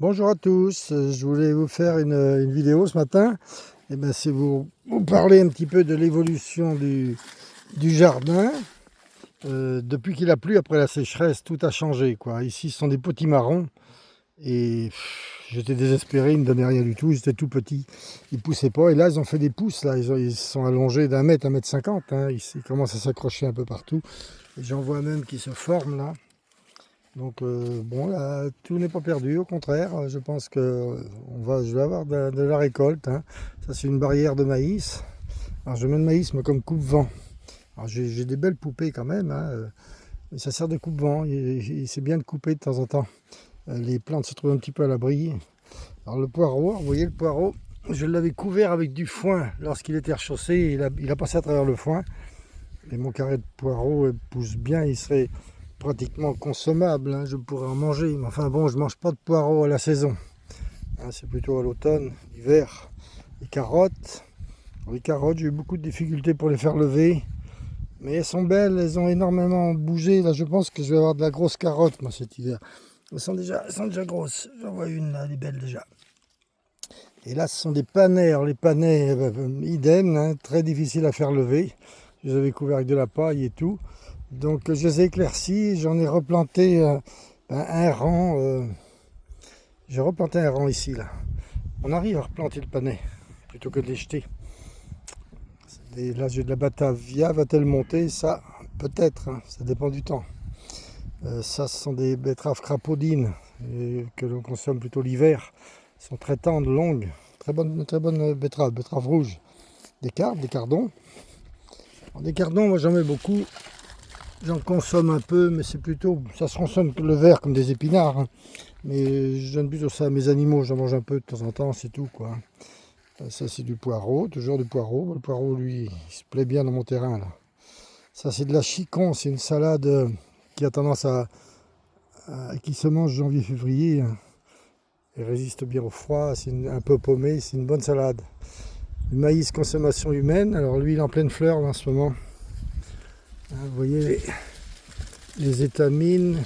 Bonjour à tous, je voulais vous faire une vidéo ce matin. C'est vous parler un petit peu de l'évolution du jardin. Depuis qu'il a plu, après la sécheresse, tout a changé, quoi. Ici, ce sont des potimarrons et j'étais désespéré, ils ne donnaient rien du tout, ils étaient tout petits, ils ne poussaient pas. Et là, ils ont fait des pousses, là. Ils sont allongés d'un mètre, 1,50 m, hein. Ils commencent à s'accrocher un peu partout. Et j'en vois même qui se forment là. Donc bon, là, tout n'est pas perdu, au contraire, je pense que je vais avoir de la récolte, hein. Ça, c'est une barrière de maïs. Alors je mets le maïs moi, comme coupe-vent. Alors j'ai des belles poupées quand même, hein, mais ça sert de coupe-vent. C'est bien de couper de temps en temps. Les plantes se trouvent un petit peu à l'abri. Alors le poireau, vous voyez le poireau, je l'avais couvert avec du foin lorsqu'il était rechaussé. Il a passé à travers le foin. Et mon carré de poireau pousse bien, il serait pratiquement consommable, hein, je pourrais en manger, mais enfin bon, je mange pas de poireaux à la saison, hein, c'est plutôt à l'automne, l'hiver. Les carottes, j'ai eu beaucoup de difficultés pour les faire lever, mais elles sont belles, elles ont énormément bougé. Là, je pense que je vais avoir de la grosse carotte moi cet hiver. Elles sont déjà grosses, j'en vois une là, elle est belle déjà. Et là, ce sont des panais. Alors les panais, idem, hein, très difficile à faire lever. Je les avais couverts avec de la paille et tout. Donc je les ai éclaircis, j'en ai replanté un rang. J'ai replanté un rang ici là. On arrive à replanter le panais plutôt que de les jeter. Et là j'ai de la batavia, va-t-elle monter? Ça, peut-être, hein, ça dépend du temps. Ça, ce sont des betteraves crapaudines que l'on consomme plutôt l'hiver. Elles sont très tendres, longues, très bonnes betteraves rouges. Des cardons. Alors, des cardons, moi j'en mets beaucoup. J'en consomme un peu, mais c'est plutôt, ça se consomme le vert comme des épinards, hein. Mais je donne plutôt ça à mes animaux, j'en mange un peu de temps en temps, c'est tout, quoi. Ça c'est du poireau, toujours du poireau. Le poireau, lui, il se plaît bien dans mon terrain là. Ça c'est de la chicon, c'est une salade qui a tendance qui se mange janvier-février, hein. Elle résiste bien au froid, c'est un peu paumé, c'est une bonne salade. Le maïs consommation humaine, alors lui il est en pleine fleur là, en ce moment. Vous voyez les étamines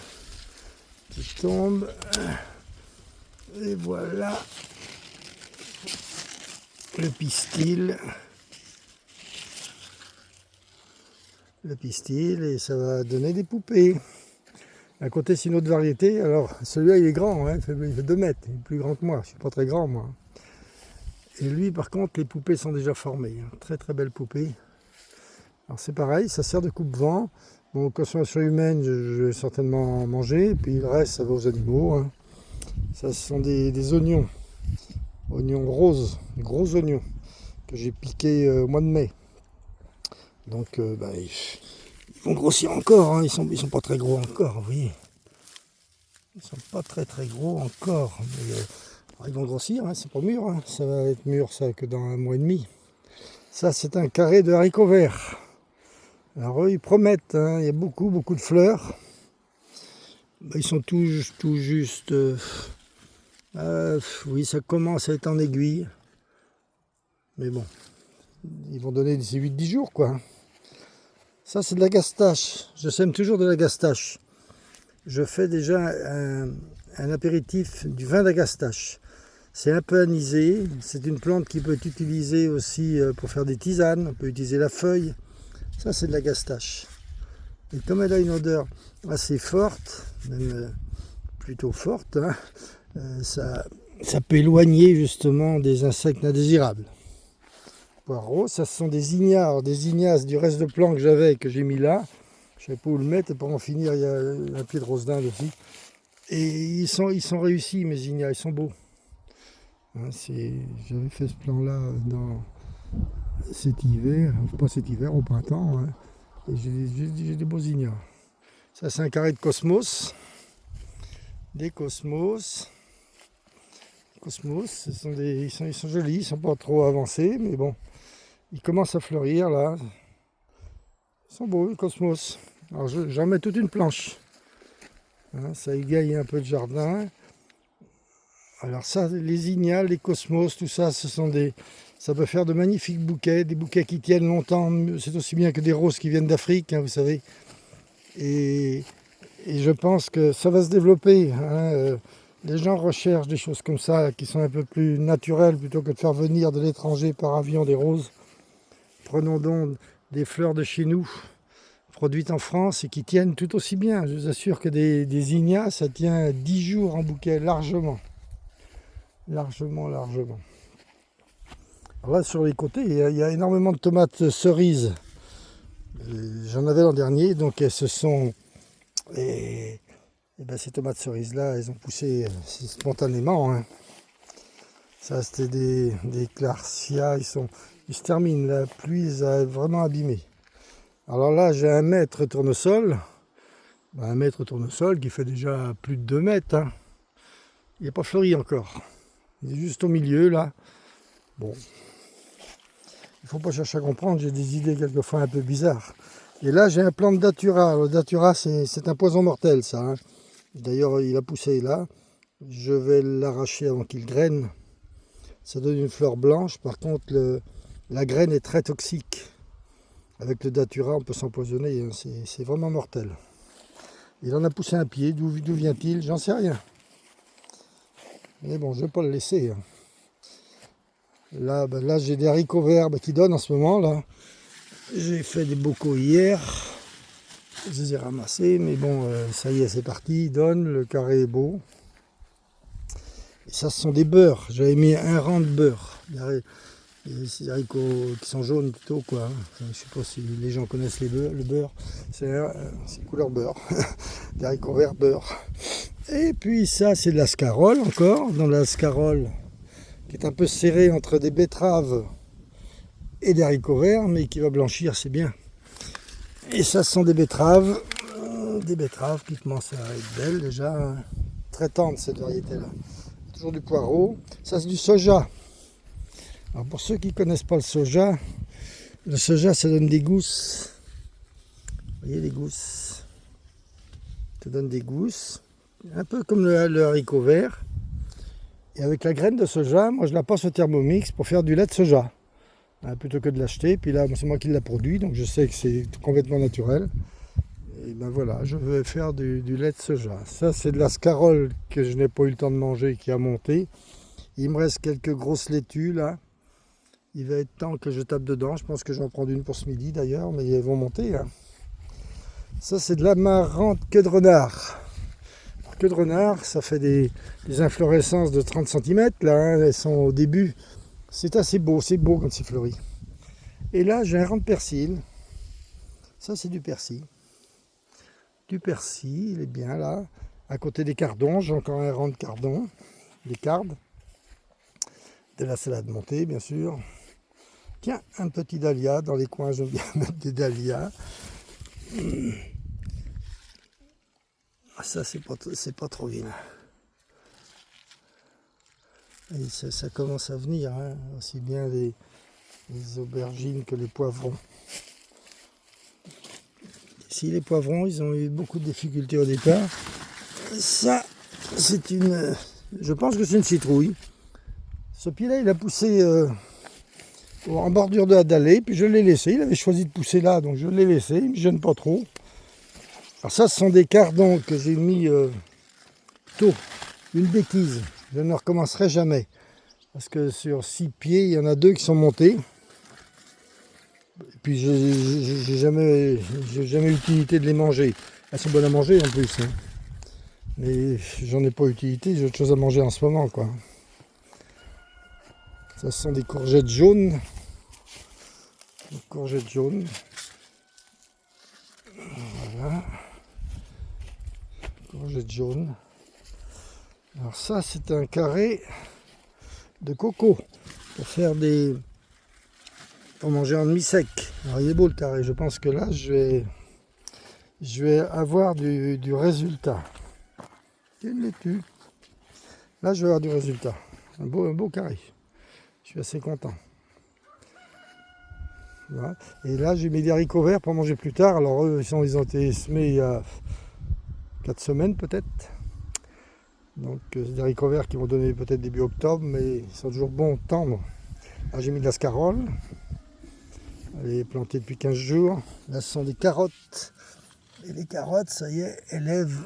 qui tombent. Et voilà le pistil. Et ça va donner des poupées. À côté, c'est une autre variété. Alors, celui-là, il est grand, hein, il fait 2 mètres. Il est plus grand que moi. Je ne suis pas très grand, moi. Et lui, par contre, les poupées sont déjà formées, hein. Très, très belles poupées. Alors, c'est pareil, ça sert de coupe-vent. Bon, consommation humaine, je vais certainement en manger. Et puis, le reste, ça va aux animaux, hein. Ça, ce sont des oignons. Oignons roses, des gros oignons que j'ai piqués au mois de mai. Donc, ils vont grossir encore, hein. Ils sont pas très gros encore, vous voyez. Ils sont pas très très gros encore. Mais, ils vont grossir, hein, c'est pas mûr, hein. Ça va être mûr ça que dans 1 mois et demi. Ça, c'est un carré de haricots verts. Alors eux, ils promettent, hein. Il y a beaucoup de fleurs. Ils sont tout juste. Oui, ça commence à être en aiguille. Mais bon, ils vont donner d'ici 8-10 jours, quoi. Ça, c'est de la gastache. Je sème toujours de la gastache. Je fais déjà un apéritif du vin d'agastache. C'est un peu anisé. C'est une plante qui peut être utilisée aussi pour faire des tisanes. On peut utiliser la feuille. Ça, c'est de la gastache. Et comme elle a une odeur assez forte, même plutôt forte, hein, ça peut éloigner justement des insectes indésirables. Poireaux, ça ce sont des ignaces du reste de plant que j'avais, que j'ai mis là. Je ne savais pas où le mettre, et pour en finir, il y a un pied de rose d'Inde aussi. Et ils sont réussis, mes ignaces, ils sont beaux. Hein, j'avais fait ce plan-là dans cet hiver, pas cet hiver, au printemps, hein, et j'ai des beaux ignaces. Ça, c'est un carré de cosmos. Des cosmos. Ils sont jolis, ils ne sont pas trop avancés, mais bon, ils commencent à fleurir là. Ils sont beaux, les cosmos. Alors j'en mets toute une planche. Hein, ça égaye un peu le jardin. Alors ça, les ignas, les cosmos, tout ça, ça peut faire de magnifiques bouquets, des bouquets qui tiennent longtemps. C'est aussi bien que des roses qui viennent d'Afrique, hein, vous savez. Et je pense que ça va se développer, hein. les gens recherchent des choses comme ça, qui sont un peu plus naturelles, plutôt que de faire venir de l'étranger par avion des roses. Prenons donc des fleurs de chez nous, produites en France et qui tiennent tout aussi bien. Je vous assure que des ignas, ça tient 10 jours en bouquet, largement. Largement. Alors là, sur les côtés, il y a énormément de tomates cerises. J'en avais l'an dernier, donc elles se sont... Et ben, ces tomates cerises-là, elles ont poussé spontanément. Hein. Ça, c'était des Clarcia, ils se terminent. La pluie les a vraiment abîmés. Alors là, j'ai un mètre tournesol. Un mètre tournesol qui fait déjà plus de 2 mètres. Hein. Il n'est pas fleuri encore. Il est juste au milieu, là. Bon. Il ne faut pas chercher à comprendre, j'ai des idées quelquefois un peu bizarres. Et là, j'ai un plant de datura. Le datura, c'est un poison mortel, ça. Hein. D'ailleurs, il a poussé là. Je vais l'arracher avant qu'il graine. Ça donne une fleur blanche. Par contre, la graine est très toxique. Avec le datura, on peut s'empoisonner. Hein. C'est vraiment mortel. Il en a poussé un pied. D'où vient-il? J'en sais rien. Mais bon, je ne vais pas le laisser. Hein. Là j'ai des haricots verts qui donnent en ce moment. Là. J'ai fait des bocaux hier. Je les ai ramassés. Mais bon, ça y est, c'est parti. Ils donnent. Le carré est beau. Et ça, ce sont des beurres. J'avais mis un rang de beurre. Ces haricots qui sont jaunes plutôt, quoi. Hein. Je ne sais pas si les gens connaissent le beurre. C'est couleur beurre. Des haricots verts beurre. Et puis ça, c'est de la scarole encore. Dans la scarole, qui est un peu serrée entre des betteraves et des haricots verts, mais qui va blanchir, c'est bien. Et ça, ce sont des betteraves qui commencent à être belles déjà. Hein. Très tendre cette variété-là. Toujours du poireau. Ça, c'est du soja. Alors pour ceux qui ne connaissent pas le soja, ça donne des gousses. Vous voyez les gousses? Ça donne des gousses, un peu comme le haricot vert. Et avec la graine de soja, moi je la passe au Thermomix pour faire du lait de soja. Hein, plutôt que de l'acheter. Puis là, c'est moi qui l'a produit, donc je sais que c'est complètement naturel. Et ben voilà, je vais faire du lait de soja. Ça, c'est de la scarole que je n'ai pas eu le temps de manger, qui a monté. Il me reste quelques grosses laitues là. Il va être temps que je tape dedans. Je pense que j'en prends une pour ce midi d'ailleurs, mais elles vont monter. Hein. Ça, c'est de l'amarante queue de renard. Alors, queue de renard, ça fait des inflorescences de 30 cm. Là, hein. Elles sont au début. C'est assez beau, c'est beau quand c'est fleuri. Et là, j'ai un rang de persil. Ça, c'est du persil. Du persil, il est bien là. À côté des cardons, j'ai encore un rang de cardons. Des cardes. De la salade montée, bien sûr. Tiens, un petit dahlia dans les coins, j'aime bien mettre des dahlias. Ça, c'est pas trop vilain. Et ça commence à venir, hein, aussi bien les aubergines que les poivrons. Ici, les poivrons, ils ont eu beaucoup de difficultés au départ. Ça, c'est une... Je pense que c'est une citrouille. Ce pied-là, il a poussé... en bordure de la dallée, puis je l'ai laissé. Il avait choisi de pousser là, donc je l'ai laissé. Il ne me gêne pas trop. Alors ça, ce sont des cardons que j'ai mis tôt. Une bêtise. Je ne recommencerai jamais. Parce que sur 6 pieds, il y en a 2 qui sont montés. Et puis, j'ai jamais utilité de les manger. Elles sont bonnes à manger en plus. Hein. Mais j'en ai pas utilité. J'ai autre chose à manger en ce moment, quoi. Ça, ce sont des courgettes jaunes. Des courgettes jaunes. Voilà. Courgettes jaunes. Alors ça, c'est un carré de coco pour faire pour manger en demi-sec. Alors il est beau le carré. Je pense que là, je vais avoir du résultat. Une laitue. Là, je vais avoir du résultat. Un beau carré. Je suis assez content. Voilà. Et là, j'ai mis des haricots verts pour manger plus tard. Alors eux, ils ont été semés il y a 4 semaines peut-être. Donc c'est des haricots verts qui vont donner peut-être début octobre, mais ils sont toujours bons tendres. Là, j'ai mis de la scarole. Elle est plantée depuis 15 jours. Là, ce sont des carottes. Et les carottes, ça y est, elles lèvent.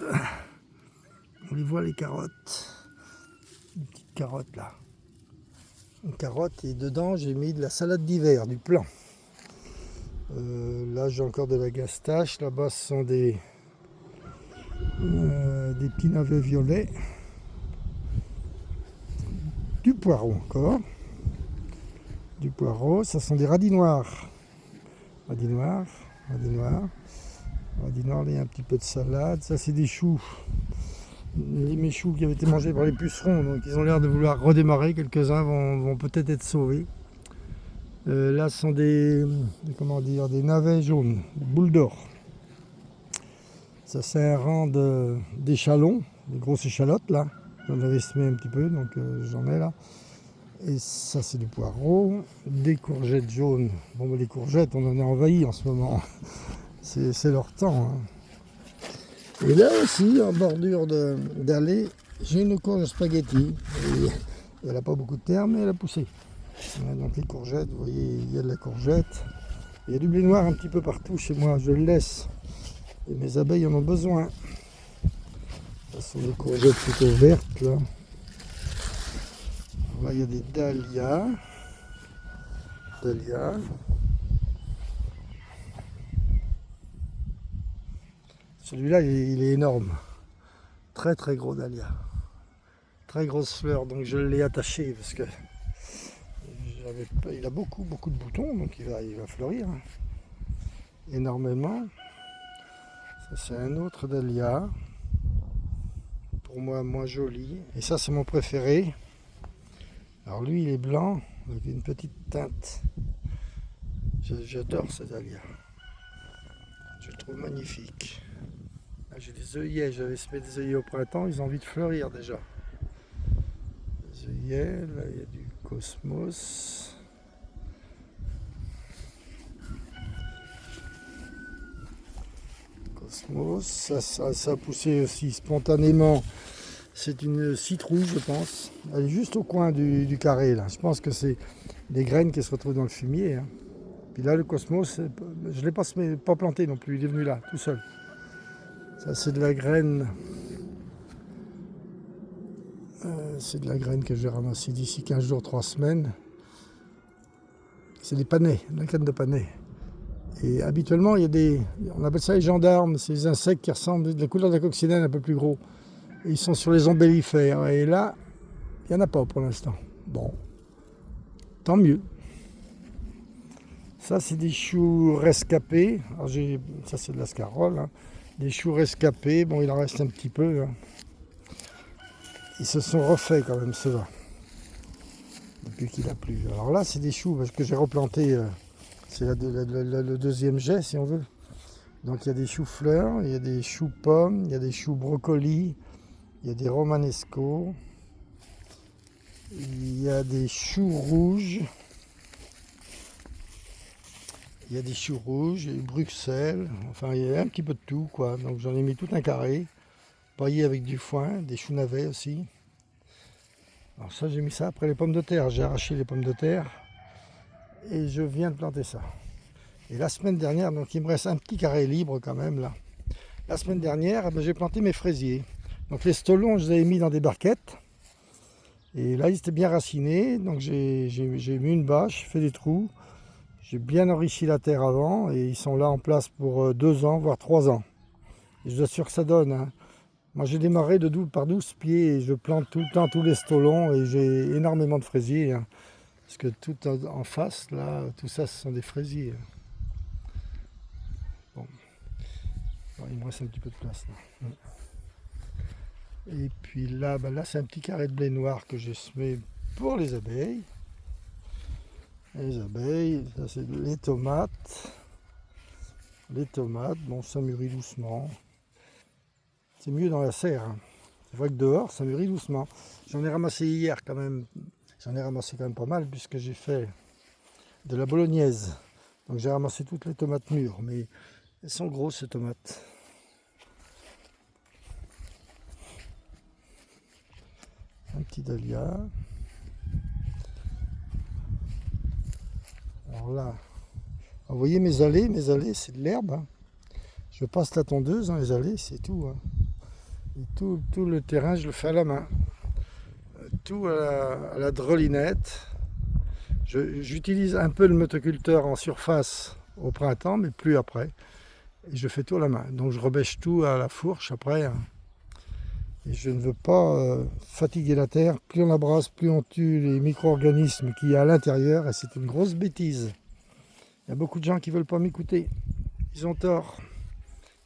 On les voit, les carottes. carotte là. Une carotte et dedans j'ai mis de la salade d'hiver, du plan. Là j'ai encore de la gastache, là-bas ce sont des petits navets violets. Du poireau encore. Du poireau, ça sont des radis noirs. Radis noirs, radis noirs. Radis noirs, là il y a un petit peu de salade. Ça c'est des choux. Mes choux qui avaient été mangés par les pucerons, donc ils ont l'air de vouloir redémarrer. Quelques-uns vont peut-être être sauvés. Là, ce sont des navets jaunes, des boules d'or. Ça, c'est un rang d'échalons, des grosses échalotes là. J'en avais semé un petit peu, donc j'en ai là. Et ça, c'est du poireau, des courgettes jaunes. Bon, les courgettes, on en est envahi en ce moment. C'est leur temps. Hein. Et là aussi, en bordure d'allée, j'ai une courge spaghetti. Elle n'a pas beaucoup de terre, mais elle a poussé. Donc les courgettes, vous voyez, il y a de la courgette. Il y a du blé noir un petit peu partout chez moi, je le laisse. Et mes abeilles en ont besoin. Ce sont des courgettes plutôt vertes là. Là, il y a des dahlias. Celui-là, il est énorme. Très très gros dahlia. Très grosse fleur, donc je l'ai attaché parce que il a beaucoup de boutons, donc il va fleurir énormément. Ça c'est un autre dahlia, pour moi moins joli. Et ça c'est mon préféré. Alors lui il est blanc avec une petite teinte. J'adore ce dahlia. Je le trouve magnifique. Là, j'ai des œillets, j'avais semé des œillets au printemps, ils ont envie de fleurir déjà. Les œillets, là il y a du cosmos. Ça a poussé aussi spontanément. C'est une citrouille, je pense. Elle est juste au coin du carré là. Je pense que c'est des graines qui se retrouvent dans le fumier. Hein. Puis là, le cosmos, je ne l'ai pas planté non plus. Il est venu là, tout seul. Ça, c'est de la graine. C'est de la graine que j'ai ramassée d'ici 15 jours, 3 semaines. C'est des panais, de la graine de panais. Et habituellement, il y a on appelle ça les gendarmes, c'est des insectes qui ressemblent de la couleur de la coccinelle un peu plus gros. Et ils sont sur les ombellifères. Et là, il n'y en a pas pour l'instant. Bon, tant mieux. Ça, c'est des choux rescapés. Alors, ça, c'est de la scarole. Hein. Des choux rescapés. Bon, il en reste un petit peu. Hein. Ils se sont refaits quand même, ceux-là. Depuis qu'il a plu. Alors là, c'est des choux parce que j'ai replanté. C'est le deuxième jet, si on veut. Donc, il y a des choux-fleurs, il y a des choux-pommes, il y a des choux-brocolis, il y a des romanesco, il y a des choux rouges. Il y a des choux rouges, il y a Bruxelles, enfin il y a un petit peu de tout quoi. Donc j'en ai mis tout un carré, paillé avec du foin, des choux navets aussi. Alors ça j'ai mis ça après les pommes de terre, j'ai arraché les pommes de terre et je viens de planter ça. Et la semaine dernière, donc il me reste un petit carré libre quand même là. La semaine dernière, j'ai planté mes fraisiers. Donc les stolons, je les avais mis dans des barquettes. Et là ils étaient bien racinés, donc j'ai mis une bâche, fait des trous. J'ai bien enrichi la terre avant et ils sont là en place pour 2 ans, voire 3 ans. Et je suis sûr que ça donne. Hein. Moi j'ai démarré par 12 pieds et je plante tout le temps tous les stolons et j'ai énormément de fraisiers. Hein. Parce que tout en face, là, tout ça ce sont des fraisiers. Bon. Il me reste un petit peu de place là. Et puis là, là c'est un petit carré de blé noir que j'ai semé pour les abeilles. Les abeilles, ça c'est les tomates. Les tomates, bon ça mûrit doucement. C'est mieux dans la serre. Hein. C'est vrai que dehors ça mûrit doucement. J'en ai ramassé hier quand même. J'en ai ramassé quand même pas mal puisque j'ai fait de la bolognaise. Donc j'ai ramassé toutes les tomates mûres, mais elles sont grosses ces tomates. Un petit dahlia. Alors là, vous voyez mes allées c'est de l'herbe. Hein. Je passe la tondeuse dans les allées, c'est tout. Hein. Et tout le terrain, je le fais à la main. tout à la drelinette. J'utilise un peu le motoculteur en surface au printemps, mais plus après. Et je fais tout à la main. Donc je rebêche tout à la fourche après. Hein. Et je ne veux pas fatiguer la terre. Plus on la brasse, plus on tue les micro-organismes qu'il y a à l'intérieur. Et c'est une grosse bêtise. Il y a beaucoup de gens qui ne veulent pas m'écouter. Ils ont tort.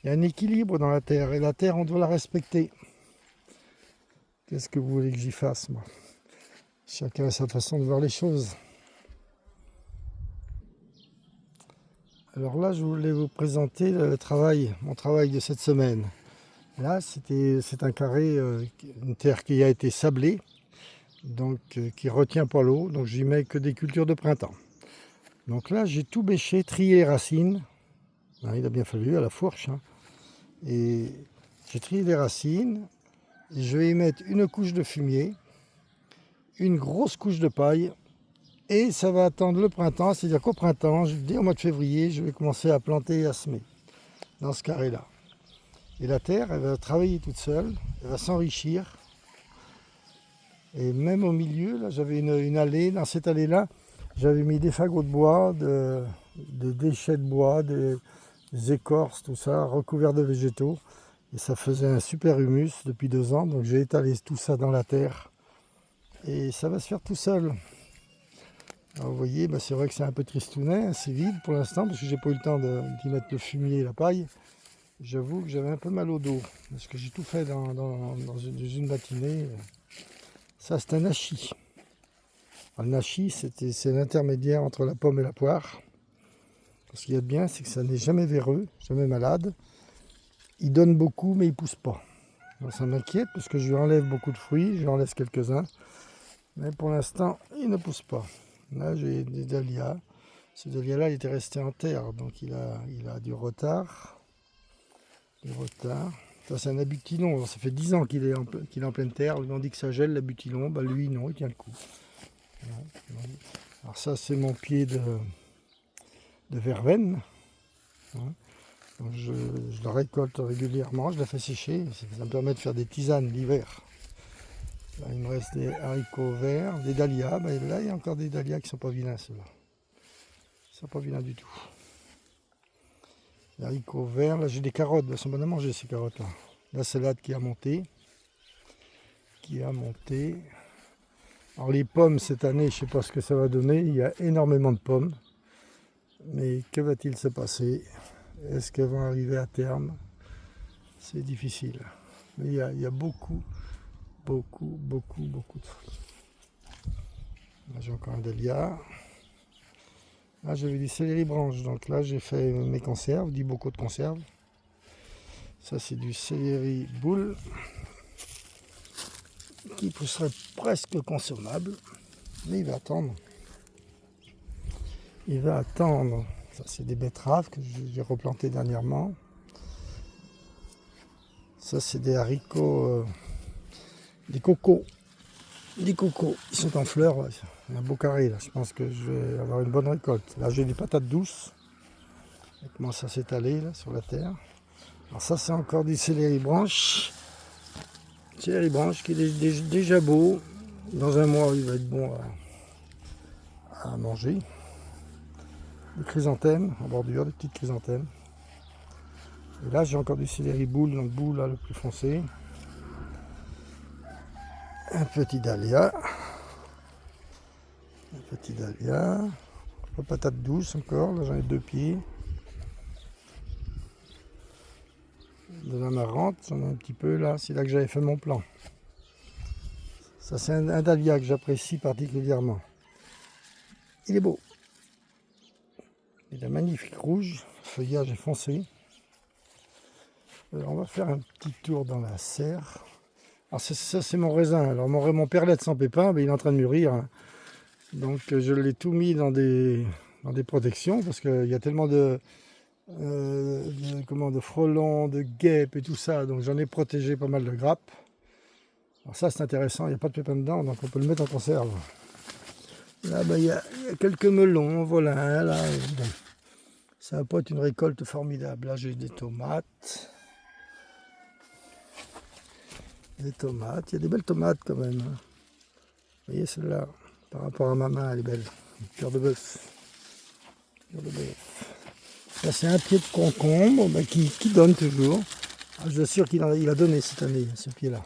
Il y a un équilibre dans la terre. Et la terre, on doit la respecter. Qu'est-ce que vous voulez que j'y fasse, moi? Chacun a sa façon de voir les choses. Alors là, je voulais vous présenter mon travail de cette semaine. Là, c'est un carré, une terre qui a été sablée, donc qui retient pas l'eau. Donc j'y mets que des cultures de printemps. Donc là, j'ai tout bêché, trié les racines. Hein, il a bien fallu à la fourche. Hein. Et j'ai trié les racines. Et je vais y mettre une couche de fumier, une grosse couche de paille. Et ça va attendre le printemps, c'est-à-dire qu'au printemps, dès au mois de février, je vais commencer à planter et à semer dans ce carré-là. Et la terre, elle va travailler toute seule, elle va s'enrichir. Et même au milieu, là, j'avais une allée. Dans cette allée-là, j'avais mis des fagots de bois, des déchets de bois, des écorces, tout ça, recouverts de végétaux. Et ça faisait un super humus depuis 2 ans. Donc j'ai étalé tout ça dans la terre. Et ça va se faire tout seul. Alors vous voyez, c'est vrai que c'est un peu tristounet, hein, c'est vide pour l'instant parce que j'ai pas eu le temps d'y mettre le fumier et la paille. J'avoue que j'avais un peu mal au dos parce que j'ai tout fait dans une matinée. Ça, c'est un hachis. Alors, le hachis, c'est l'intermédiaire entre la pomme et la poire. Ce qu'il y a de bien, c'est que ça n'est jamais véreux, jamais malade. Il donne beaucoup, mais il pousse pas. Alors, ça m'inquiète parce que je lui enlève beaucoup de fruits, je lui en laisse quelques-uns. Mais pour l'instant, il ne pousse pas. Là, j'ai des dahlias. Ce dahlia-là, il était resté en terre, donc il a du retard. Ça, c'est un abutilon. Ça fait 10 ans qu'il est en pleine terre. On dit que ça gèle, l'abutilon. Lui, non, il tient le coup. Alors ça, c'est mon pied de verveine. Donc je la récolte régulièrement. Je la fais sécher. Ça me permet de faire des tisanes l'hiver. Là, il me reste des haricots verts, des dahlias. Là, il y a encore des dahlias qui ne sont pas vilains, ceux-là. Ils ne sont pas vilains du tout. Les haricots verts, là, j'ai des carottes. Elles sont bonnes à manger, ces carottes-là. La salade qui a monté. Alors, les pommes, cette année, je ne sais pas ce que ça va donner. Il y a énormément de pommes. Mais que va-t-il se passer? Est-ce qu'elles vont arriver à terme? C'est difficile. Mais il y a beaucoup de fruits. Là, j'ai encore un dahlia. Là, j'avais du céleri branche. Donc là, j'ai fait mes conserves, du bocaux de conserve. Ça, c'est du céleri boule qui serait presque consommable. Mais il va attendre. Ça, c'est des betteraves que j'ai replantées dernièrement. Ça, c'est des haricots, des cocos. Ils sont en fleurs. Là. Il y a un beau carré. Là. Je pense que je vais avoir une bonne récolte. Là, j'ai des patates douces. Ça commence à s'étaler là, sur la terre. Alors ça, c'est encore du céleri branche. Céleri branche qui est déjà beau. Dans un mois, il va être bon à manger. Des chrysanthèmes en bordure, des petites chrysanthèmes. Et là, j'ai encore du céleri boule, donc boule là, le plus foncé. Un petit dahlia. La patate douce encore, là j'en ai 2 pieds. De l'amarante, j'en ai un petit peu là, c'est là que j'avais fait mon plan. Ça, c'est un dahlia que j'apprécie particulièrement. Il est beau. Il a magnifique rouge, le feuillage est foncé. Alors, on va faire un petit tour dans la serre. Alors ça, c'est mon raisin. Alors mon perlette sans pépin, il est en train de mûrir. Hein. Donc je l'ai tout mis dans des protections parce qu'il y a tellement de frelons, de guêpes et tout ça. Donc j'en ai protégé pas mal de grappes. Alors ça, c'est intéressant. Il n'y a pas de pépins dedans, donc on peut le mettre en conserve. Là, il y a quelques melons, voilà. Là, bon. Ça va pas être une récolte formidable. Là, j'ai des tomates. Il y a des belles tomates quand même. Hein. Vous voyez celle-là, par rapport à ma main, elle est belle. Cœur de bœuf. Cœur de bœuf. Là, c'est un pied de concombre qui donne toujours. Ah, je suis sûr qu'il a donné cette année, ce pied-là.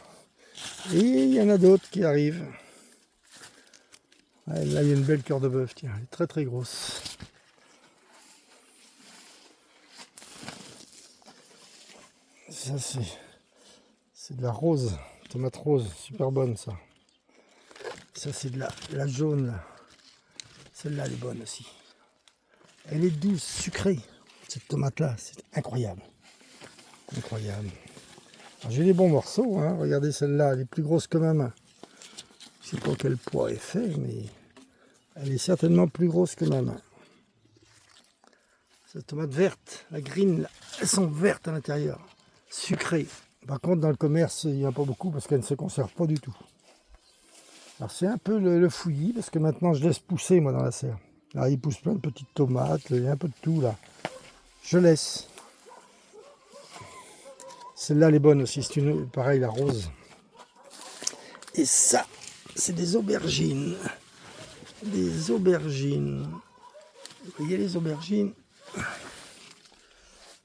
Et il y en a d'autres qui arrivent. Ouais, là, il y a une belle cœur de bœuf, tiens, elle est très très grosse. Ça, c'est de la rose, tomate rose, super bonne ça. Ça, c'est de la jaune, là. Celle-là, elle est bonne aussi. Elle est douce, sucrée, cette tomate-là, c'est incroyable. Incroyable. J'ai des bons morceaux, hein. Regardez celle-là, elle est plus grosse que ma main. Je ne sais pas quel poids elle fait, mais elle est certainement plus grosse que ma main. Cette tomate verte, la green, là, elles sont vertes à l'intérieur, sucrées. Par contre, dans le commerce, il n'y en a pas beaucoup parce qu'elles ne se conservent pas du tout. Alors c'est un peu le fouillis parce que maintenant je laisse pousser moi dans la serre. Là il pousse plein de petites tomates, il y a un peu de tout là. Je laisse. Celle-là elle est bonne aussi, c'est une pareil la rose. Et ça, c'est des aubergines. Des aubergines. Vous voyez les aubergines?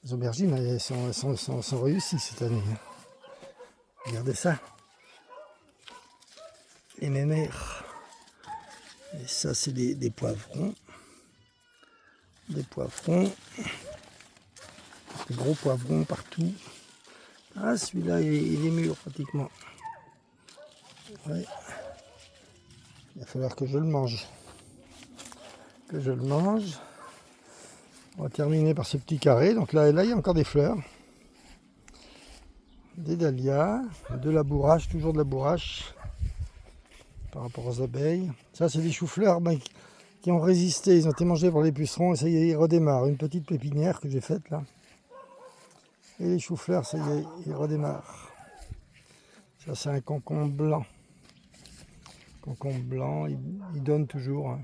Les aubergines elles sont réussies cette année. Regardez ça. Les mémères. Et ça c'est des poivrons. Des poivrons. Des gros poivrons partout. Ah, celui-là, il est mûr pratiquement. Ouais. Il va falloir que je le mange. Que je le mange. On va terminer par ce petit carré. Donc là, il y a encore des fleurs. Des dahlias, de la bourrache, toujours de la bourrache. Par rapport aux abeilles. Ça, c'est des choux-fleurs qui ont résisté. Ils ont été mangés par les pucerons. Et ça y est, ils redémarrent. Une petite pépinière que j'ai faite là. Et les choux-fleurs, ça y est, ils redémarrent. Ça, c'est un concombre blanc. Concombre blanc, il donne toujours. Hein.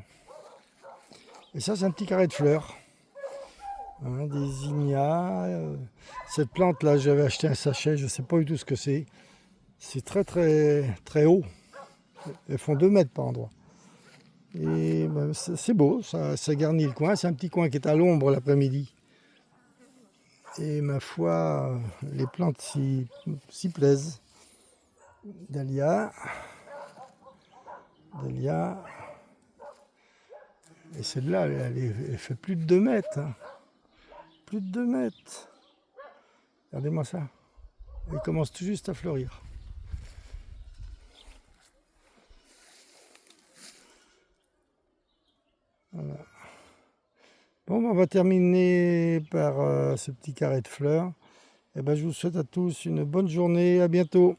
Et ça, c'est un petit carré de fleurs. Hein, des zinnias. Cette plante-là, j'avais acheté un sachet, je ne sais pas du tout ce que c'est. C'est très, très, très haut. Elles font 2 mètres par endroit. Et ben, c'est beau, ça garnit le coin. C'est un petit coin qui est à l'ombre l'après-midi. Et ma foi, les plantes s'y plaisent. Dahlia. Dahlia. Et celle-là, elle fait plus de 2 mètres. Hein. Plus de 2 mètres. Regardez-moi ça. Elle commence tout juste à fleurir. Voilà. Bon, on va terminer par ce petit carré de fleurs. Et ben, je vous souhaite à tous une bonne journée. À bientôt.